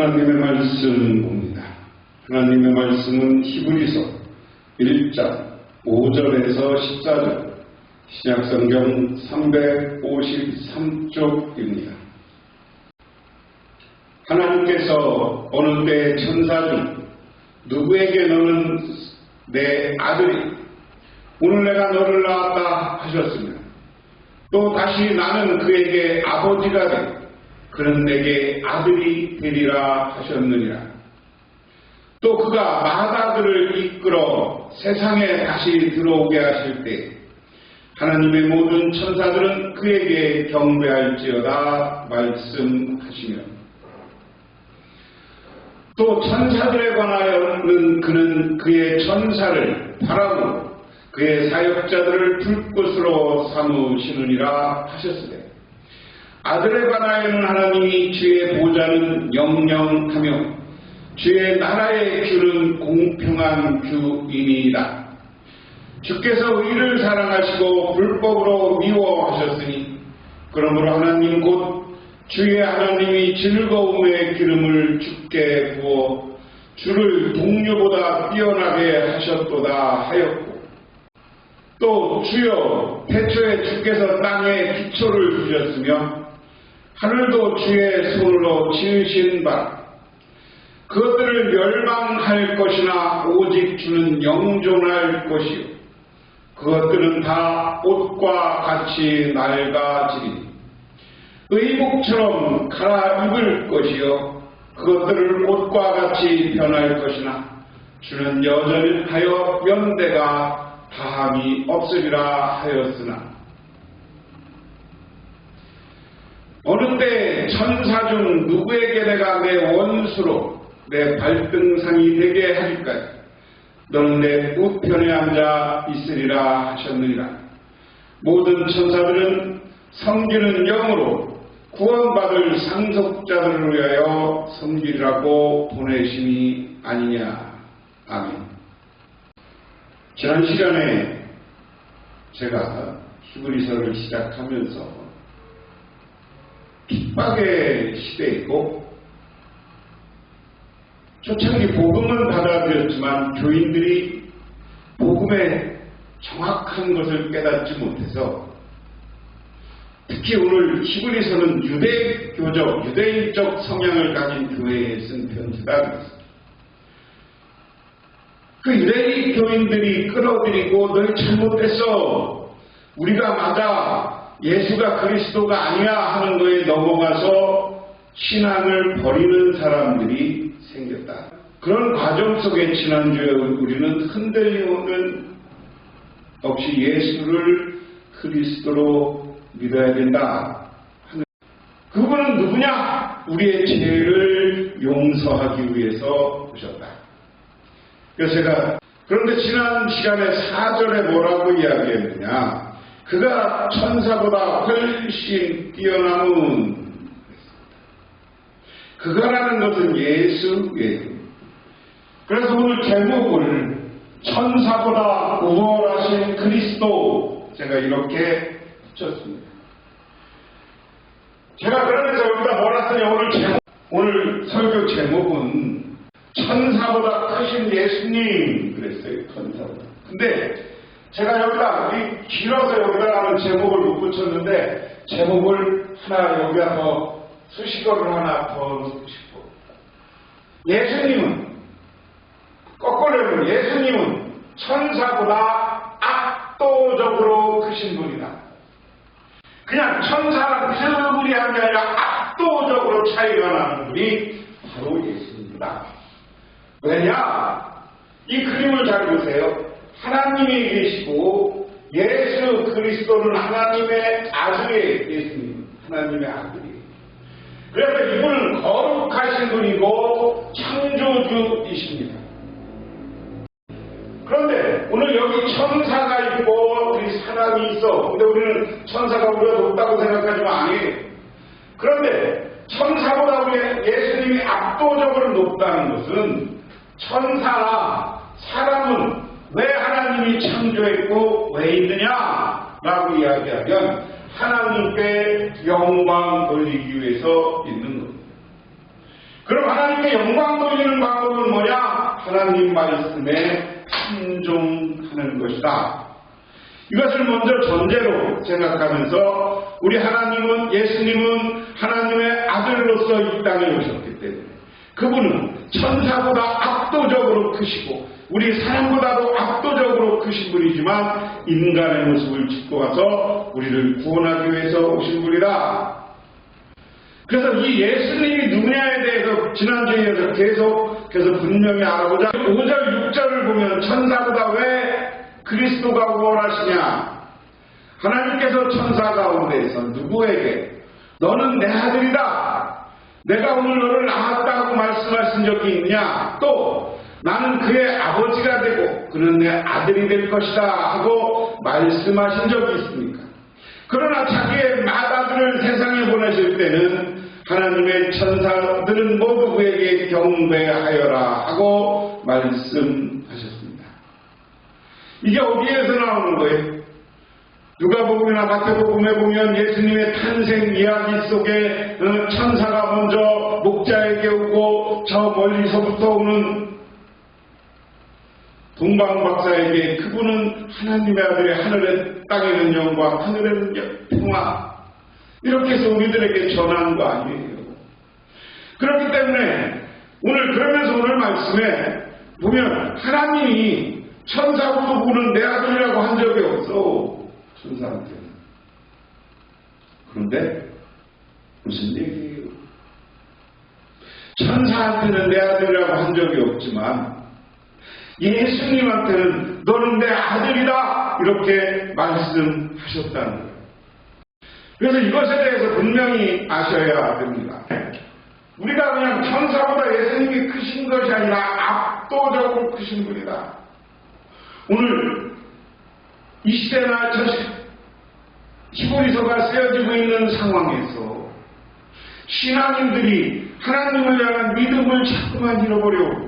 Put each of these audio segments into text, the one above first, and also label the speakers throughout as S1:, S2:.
S1: 하나님의 말씀 봅니다. 하나님의 말씀은 히브리서 1장 5절에서 14절, 신약성경 353쪽입니다. 하나님께서 어느 때 천사 중 누구에게 너는 내 아들이 오늘 내가 너를 낳았다 하셨으며, 또 다시 나는 그에게 아버지가 되 그는 내게 아들이 되리라 하셨느니라. 또 그가 마다들을 이끌어 세상에 다시 들어오게 하실 때 하나님의 모든 천사들은 그에게 경배할지어다 말씀하시며, 또 천사들에 관하여는 그는 그의 천사를 바라고 그의 사역자들을 불꽃으로 삼으시느니라 하셨으되, 아들에 관하여는 하나님이 주의 보좌는 영영하며 주의 나라의 규는 공평한 규이니이다. 주께서 의를 사랑하시고 불법으로 미워하셨으니, 그러므로 하나님 곧 주의 하나님이 즐거움의 기름을 주께 부어 주를 동료보다 뛰어나게 하셨도다 하였고, 또 주여 태초에 주께서 땅에 기초를 두셨으며 하늘도 주의 손으로 지으신 바 그것들을 멸망할 것이나 오직 주는 영존할 것이요 그것들은 다 옷과 같이 낡아지리니 의복처럼 갈아입을 것이요 그것들을 옷과 같이 변할 것이나 주는 여전히 하여 연대가 다함이 없으리라 하였으나, 어느 때 천사 중 누구에게 내가 내 원수로 내 발등상이 되게 하실까요? 너는 내 우편에 앉아 있으리라 하셨느니라. 모든 천사들은 섬기는 영으로 구원받을 상속자들을 위하여 섬기라고 보내심이 아니냐. 아멘. 지난 시간에 제가 히브리서를 시작하면서 핍박의 시대이고 초창기 복음은 받아들였지만 교인들이 복음의 정확한 것을 깨닫지 못해서, 특히 오늘 히브리서는 유대교적, 유대인적 성향을 가진 교회에 쓴 편지다 그랬습니다. 그 유대인 교인들이 끌어들이고 널 잘못했어, 우리가 맞아, 예수가 그리스도가 아니야 하는 거에 넘어가서 신앙을 버리는 사람들이 생겼다. 그런 과정 속에 지난주에 우리는 흔들림은 없이 예수를 그리스도로 믿어야 된다 하는, 그분은 누구냐? 우리의 죄를 용서하기 위해서 오셨다. 그래서 제가, 그런데 지난 시간에 4절에 뭐라고 이야기했느냐? 그가 천사보다 훨씬 뛰어남은, 그가라는 것은 예수예요. 그래서 오늘 제목을 천사보다 우월하신 그리스도, 제가 이렇게 붙였습니다. 제가 그러면서 여기다 뭐라 쓰냐, 오늘 설교 제목은 천사보다 크신 예수님 그랬어요. 천사보다. 근데 제가 여기다 길어서 여기다가는 제목을 못 붙였는데, 제목을 하나 여기다 더 수식어를 하나 더 넣고 싶어. 예수님은, 거꾸로 하면 예수님은 천사보다 압도적으로 크신 분이다. 그냥 천사랑 비슷한 게 아니라 압도적으로 차이가 나는 분이 바로 예수님이다. 왜냐? 이 그림을 잘 보세요. 하나님이 계시고 예수 그리스도는 하나님의 아들이에요. 예수님 하나님의 아들이에요. 그래서 이분은 거룩하신 분이고 창조주이십니다. 그런데 오늘 여기 천사가 있고 사람이 있어. 근데 우리는 천사가 우리가 높다고 생각하지만 아니에요. 그런데 천사보다 우리 예수님이 압도적으로 높다는 것은, 천사나 사람은 왜 하나님이 창조했고 왜 있느냐라고 이야기하면 하나님께 영광 돌리기 위해서 있는 겁니다. 그럼 하나님께 영광 돌리는 방법은 뭐냐? 하나님 말씀에 순종하는 것이다. 이것을 먼저 전제로 생각하면서 우리 하나님은, 예수님은 하나님의 아들로서 이 땅에 오셨기 때문에 그분은 천사보다 압도적으로 크시고 우리 사람보다도 압도적으로 크신 분이지만 인간의 모습을 짓고 와서 우리를 구원하기 위해서 오신 분이다. 그래서 이 예수님이 누구냐에 대해서 지난주에 이어서 계속해서 분명히 알아보자. 5절 6절을 보면 천사보다 왜 그리스도가 우월하시냐? 하나님께서 천사 가운데에서 누구에게 너는 내 아들이다, 내가 오늘 너를 낳았다고 말씀하신 적이 있냐? 또 나는 그의 아버지가 되고 그는 내 아들이 될 것이다 하고 말씀하신 적이 있습니까? 그러나 자기의 맏아들을 세상에 보내실 때는 하나님의 천사들은 모두 그에게 경배하여라 하고 말씀하셨습니다. 이게 어디에서 나오는 거예요? 누가복음이나 마태복음에 보면 예수님의 탄생 이야기 속에 천사가 먼저 목자에게 오고 저 멀리서부터 오는 동방박사에게 그분은 하나님의 아들의 하늘의 땅에는 영광, 하늘에는 평화, 이렇게 해서 우리들에게 전한 거 아니에요. 그렇기 때문에 그러면서 오늘 말씀에 보면 하나님이 천사부터 보는 내 아들이라고 한 적이 없어, 천사한테는. 그런데 무슨 얘기예요? 천사한테는 내 아들이라고 한 적이 없지만 예수님한테는 너는 내 아들이다 이렇게 말씀하셨다는 거예요. 그래서 이것에 대해서 분명히 아셔야 됩니다. 우리가 그냥 천사보다 예수님이 크신 것이 아니라 압도적으로 크신 분이다. 오늘 이 시대나 저 히브리서가 쓰여지고 있는 상황에서 신앙인들이 하나님을 향한 믿음을 자꾸만 잃어버려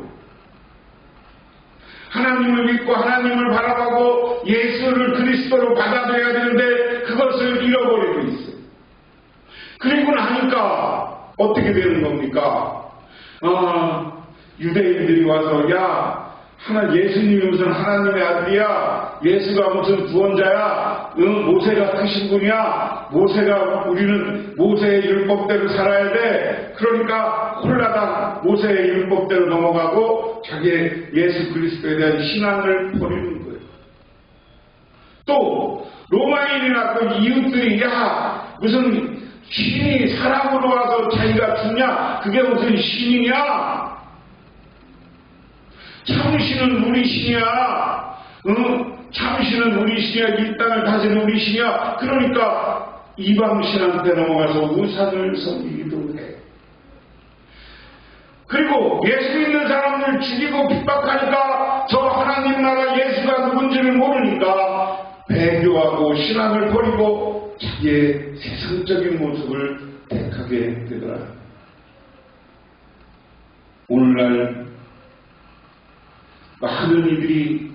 S1: 하나님을 믿고 하나님을 바라보고 예수를 그리스도로 받아들여야 되는데 그것을 잃어버리고 있어요. 그리고 나니까 어떻게 되는 겁니까? 유대인들이 와서 예수님이 무슨 하나님의 아들이야? 예수가 무슨 구원자야? 모세가 크신 분이야? 우리는 모세의 율법대로 살아야 돼. 그러니까 홀라당 모세의 율법대로 넘어가고 자기의 예수 그리스도에 대한 신앙을 버리는 거예요. 또 로마인이나 그 이웃들이 무슨 신이 사람으로 와서 자기가 죽냐? 그게 무슨 신이냐? 참신은 우리 신이야. 참신은 우리 신이야. 이 땅을 다스리는 우리 신이야. 그러니까 이방신한테 넘어가서 우상을 섬기기도 해. 그리고 예수 믿는 사람들 죽이고 핍박하니까 저 하나님 나라 예수가 누군지를 모르니까 배교하고 신앙을 버리고 자기의 세상적인 모습을 택하게 되더라. 오늘날 많은 이들이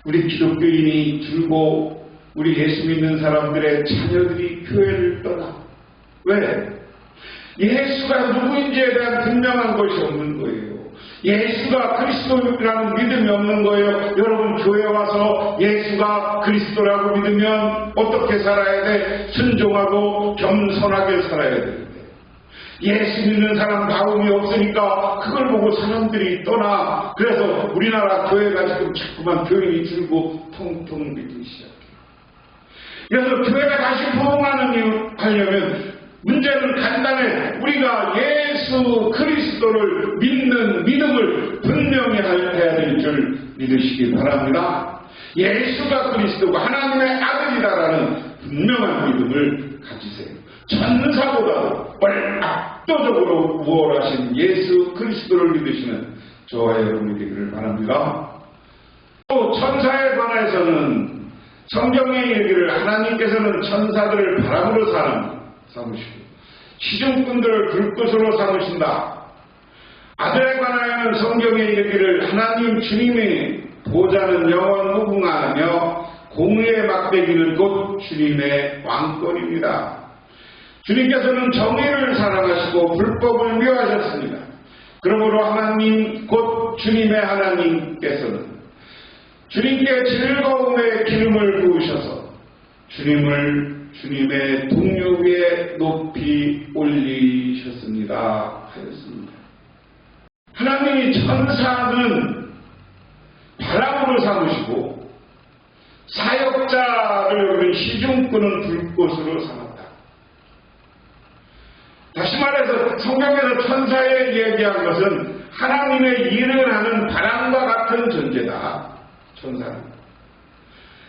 S1: 우리 기독교인이 줄고 우리 예수 믿는 사람들의 자녀들이 교회를 떠나. 왜? 예수가 누구인지에 대한 분명한 것이 없는 거예요. 예수가 그리스도라는 믿음이 없는 거예요. 여러분 교회 와서 예수가 그리스도라고 믿으면 어떻게 살아야 돼? 순종하고 겸손하게 살아야 되는데 예수 믿는 사람 다움이 없으니까 그걸 보고 사람들이 떠나. 그래서 우리나라 교회가 지금 자꾸만 교인이 줄고 통통 비기 시작해요. 그래서 교회가 다시 부흥하려면 문제는 간단해. 우리가 예수 그리스도를 믿는 믿음을 분명히 해야 될 줄 믿으시기 바랍니다. 예수가 그리스도가 하나님의 아들이다라는 분명한 믿음을 가지세요. 천사보다 압도적으로 우월하신 예수 그리스도를 믿으시는 저와 여러분이 되기를 바랍니다. 또 천사에 관해서는 성경의 얘기를 하나님께서는 천사들을 바람으로 삼으시고 시중꾼들을 불꽃으로 삼으신다. 아들에 관하여는 성경의 얘기를 하나님 주님의 보좌는 영원 무궁하며 공의의 막대기는 곧 주님의 왕권입니다. 주님께서는 정의를 사랑하시고 불법을 미워하셨습니다. 그러므로 하나님 곧 주님의 하나님께서는 주님께 즐거움의 기름을 부으셔서 주님을 주님의 동료 위에 높이 올리셨습니다 하였습니다. 하나님이 천사는 바람으로 삼으시고 사역자를 여기는 시중꾼은 불꽃으로 삼았다. 다시 말해서 성경에서 천사에 얘기한 것은 하나님의 일을 하는 바람과 같은 존재다. 천사는.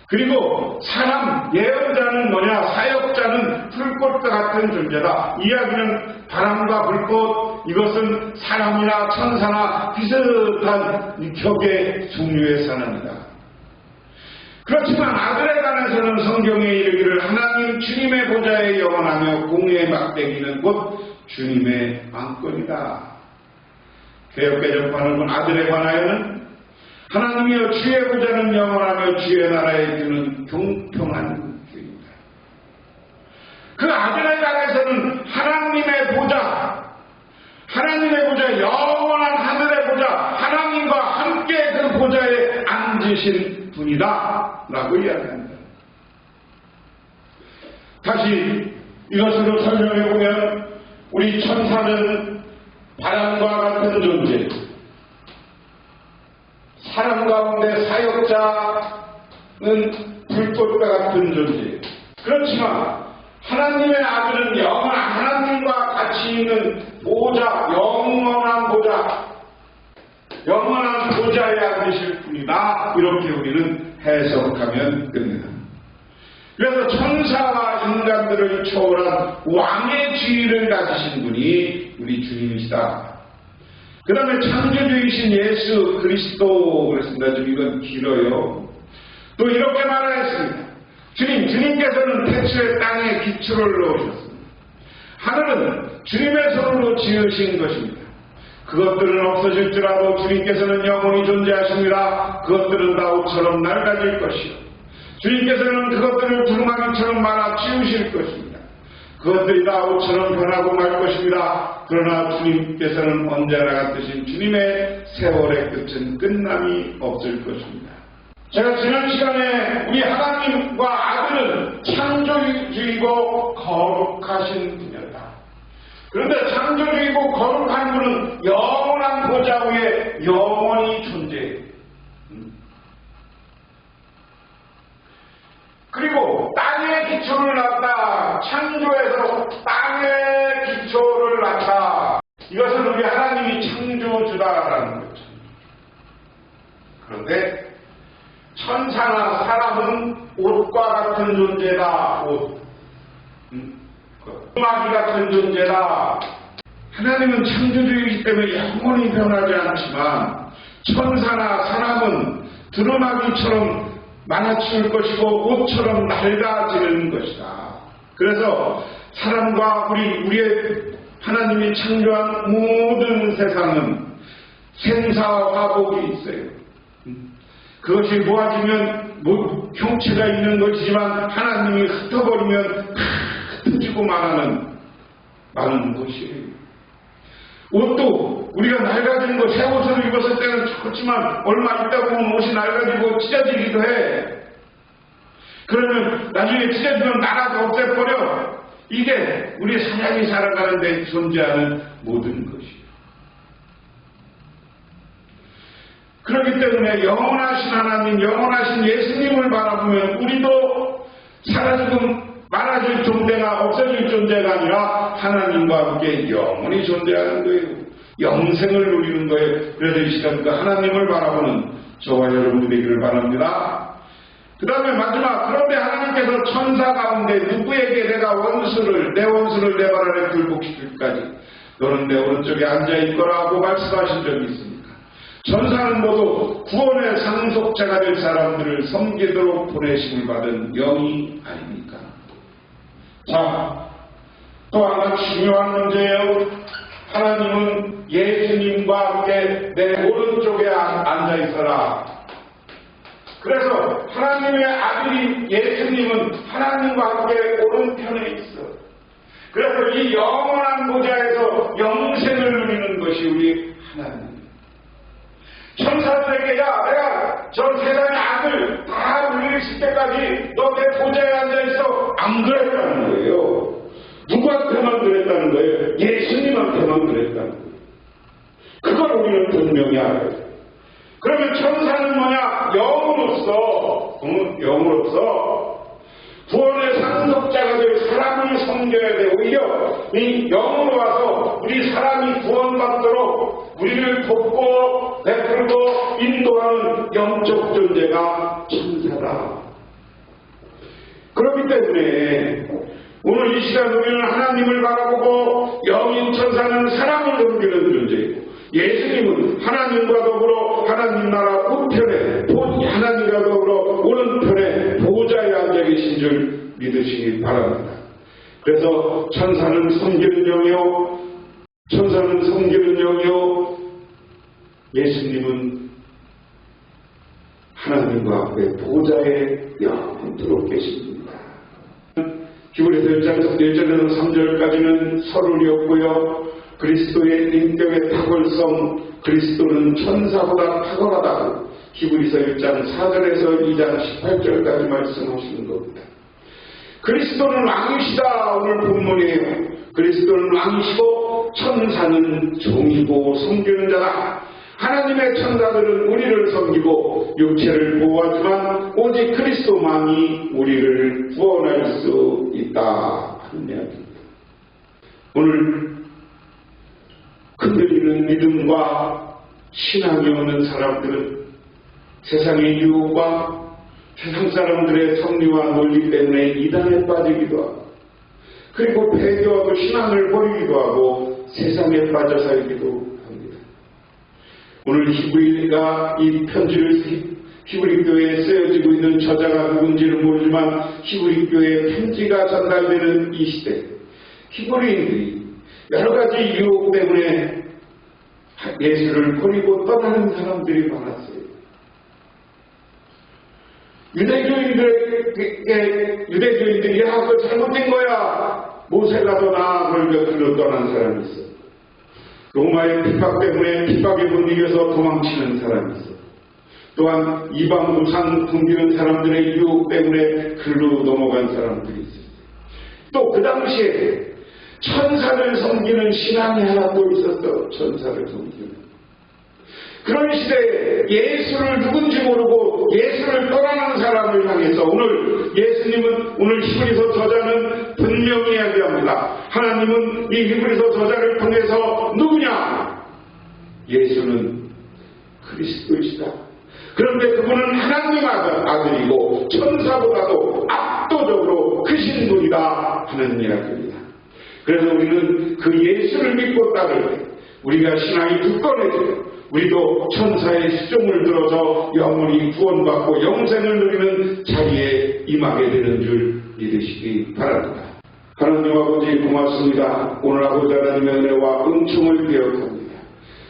S1: 그리고 사람, 예언자는 뭐냐? 사역자는 불꽃과 같은 존재다. 이야기는 바람과 불꽃, 이것은 사람이나 천사나 비슷한 격의 종류의 사람이다. 그렇지만 아들에 관해서는 성경에 이르기를 하나님 주님의 보좌에 영원하며 공의의 막대기는 곧 주님의 왕권이다. 개역개정판은 아들에 관하여는 하나님이여 주의 보좌는 영원하며 주의 나라에 주는 공평한 교입니다. 그 아들에 관해서는 하나님의 보좌, 영원한 하늘의 보좌, 하나님과 함께 그 보좌에 앉으신 분이다 라고 이야기합니다. 다시 이것으로 설명해보면 우리 천사는 바람과 같은 존재, 사람 가운데 사역자는 불꽃과 같은 존재. 그렇지만 하나님의 아들은 영원한 하나님과 같이 있는 보좌, 영원한 보좌에 앉으실 분이다. 이렇게 우리는 해석하면 됩니다. 그래서 천사와 인간들을 초월한 왕의 지위를 가지신 분이 우리 주님이시다. 그 다음에 창조주이신 예수 그리스도 그랬습니다. 좀 이건 길어요. 또 이렇게 말하였습니다. 주님께서는 태초에 땅에 기초를 넣으셨습니다. 하늘은 주님의 손으로 지으신 것입니다. 그것들은 없어질지라도 주님께서는 영원히 존재하십니다. 그것들은 다 옷처럼 낡아질 것이요. 주님께서는 그것들을 두루마기처럼 말아 치우실 것입니다. 그것들이 다 옷처럼 변하고 말 것입니다. 그러나 주님께서는 언제나 같으신 주님의 세월의 끝은 끝남이 없을 것입니다. 제가 지난 시간에 우리 하나님과 아들은 창조주이고 거룩하신 분이었다. 그런데 창조주이고 거룩한 분은 영원한 보좌 위에 영원히 존재해요. 그리고 땅의 기초를 낳았다. 창조에서 땅의 기초를 낳았다. 이것은 우리 하나님이 창조주다라는 거죠. 그런데 천사나 사람은 옷과 같은 존재다. 마귀 같은 존재다. 하나님은 창조주이기 때문에 영원히 변하지 않지만 천사나 사람은 두루마기처럼 많아질 것이고 옷처럼 낡아지는 것이다. 그래서 사람과 우리의 하나님이 창조한 모든 세상은 생사화복이 있어요. 그것이 모아지면 형체가 있는 것이지만 하나님이 흩어버리면 흩어지고 말하는 것이에요. 옷도 우리가 낡아지는 거, 새 옷을 입었을 때는 좋지만 얼마 있다 보면 옷이 낡아지고 찢어지기도 해. 그러면 나중에 찢어지면 나라도 없애버려. 이게 우리 사냥이 살아가는 데 존재하는 모든 것이에요. 그렇기 때문에 영원하신 하나님, 영원하신 예수님을 바라보면 우리도 사라지고 많아질 존재가 없어질 존재가 아니라 하나님과 함께 영원히 존재하는 거예요. 영생을 누리는 거예요. 그래서 이 시간 그 하나님을 바라보는 저와 여러분이 되기를 바랍니다. 그 다음에 마지막, 그런데 하나님께서 천사 가운데 누구에게 내가 내 원수를 내 발 아래 굴복시킬까지 너는 내 오른쪽에 앉아있거라 하고 말씀하신 적이 있습니까? 천사는 모두 구원의 상속자가 될 사람들을 섬기도록 보내심을 받은 영이 아닙니까? 자, 또 하나 중요한 문제예요. 하나님은 예수님과 함께 내 오른쪽에 앉아있어라. 그래서 하나님의 아들인 예수님은 하나님과 함께 오른편에 있어. 그래서 이 영원한 보좌에서 영생을 누리는 것이 우리 하나님. 천사들에게 야 내가 전 세상의 악을 다 물리칠 때까지 너 내 보좌에 앉아있어 안 그랬다는 거예요. 누구한테만 그랬다는 거예요? 예수님한테만 그랬다는 거예요. 그걸 우리는 분명히 알아야 돼요. 그러면 천사는 뭐냐? 영으로서 구원의 상속자가 될 사람을 섬겨야 돼. 오히려 이 영으로 와서 우리 사람이 구원받도록 우리를 돕고 베풀고 인도하는 영적 존재가 천사다. 그렇기 때문에 오늘 이 시간 우리는 하나님을 바라보고 영인 천사는 사람을 섬기는 존재이고 예수님은 하나님과 더불어 하나님 나라 우편에 하나님과 더불어 오른편에 보좌에 앉아 계신 줄 믿으시기 바랍니다. 그래서 천사는 섬기는 영이요 예수님은 하나님과 앞에 보좌에 영원토록 계십니다. 히브리서 1장에서 3절까지는 서론이었고요. 그리스도의 인격의 탁월성, 그리스도는 천사보다 탁월하다고 히브리서 1장 4절에서 2장 18절까지 말씀하시는 겁니다. 그리스도는 왕이시다. 오늘 본문이에요. 그리스도는 왕이시고 천사는 종이고 섬기는 자다. 하나님의 천사들은 우리를 섬기고 육체를 보호하지만 오직 그리스도만이 우리를 구원할 수 있다 하는 이야기입니다. 오늘 흔들리는 믿음과 신앙이 없는 사람들은 세상의 유혹과 세상 사람들의 섭리와 논리 때문에 이단에 빠지기도 하고 그리고 배교하고 신앙을 버리기도 하고 세상에 빠져 살기도 합니다. 오늘 히브리가 이 편지를 히브리 교회에 쓰여지고 있는 저자가 누군지는 모르지만 히브리 교회에 편지가 전달되는 이 시대 히브리인들이 여러 가지 유혹 때문에 예수를 버리고 떠나는 사람들이 많았어요. 유대교인들이 야, 그거 잘못된 거야. 모세가 더 나아. 그러니까 그로 떠난 사람이 있어. 로마의 핍박 때문에 핍박에 못 이겨서 도망치는 사람이 있어. 또한 이방 우상 섬기는 사람들의 유혹 때문에 글로 넘어간 사람들이 있어요. 또 그 당시에 천사를 섬기는 신앙이 하나 또 있었어. 천사를 섬기는. 그런 시대에 예수를 누군지 모르고 예수를 떠나는 사람을 향해서 오늘 예수님은 오늘 히브리서 저자는 분명히 이야기합니다. 하나님은 이 히브리서 저자를 통해서 누구냐? 예수는 그리스도이시다. 그런데 그분은 하나님 아들이고 천사보다도 압도적으로 크신 분이다 하는 이야기입니다. 그래서 우리는 그 예수를 믿고 따를 때 우리가 신앙이 굳건해지고 우리도 천사의 시종을 들어서 영원히 구원받고 영생을 누리는 자리에 임하게 되는 줄 믿으시기 바랍니다. 하나님 아버지 고맙습니다. 오늘 아버지 하나님의 은혜와 은총을 기억합니다.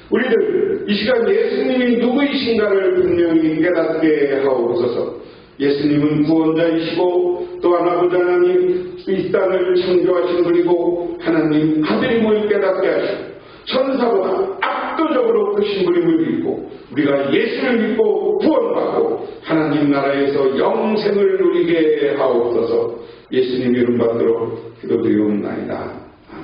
S1: 우리들 이 시간 예수님이 누구이신가를 분명히 깨닫게 하옵소서. 예수님은 구원자이시고 또한 아버지 하나님 이 땅을 창조하신 분이고 하나님 아들임을 깨닫게 하시고 천사보다 압도적으로 크신 분임을 믿고 우리가 예수를 믿고 구원받고 하나님 나라에서 영생을 누리게 하옵소서. 예수님 이름 받들어 기도드리옵나이다.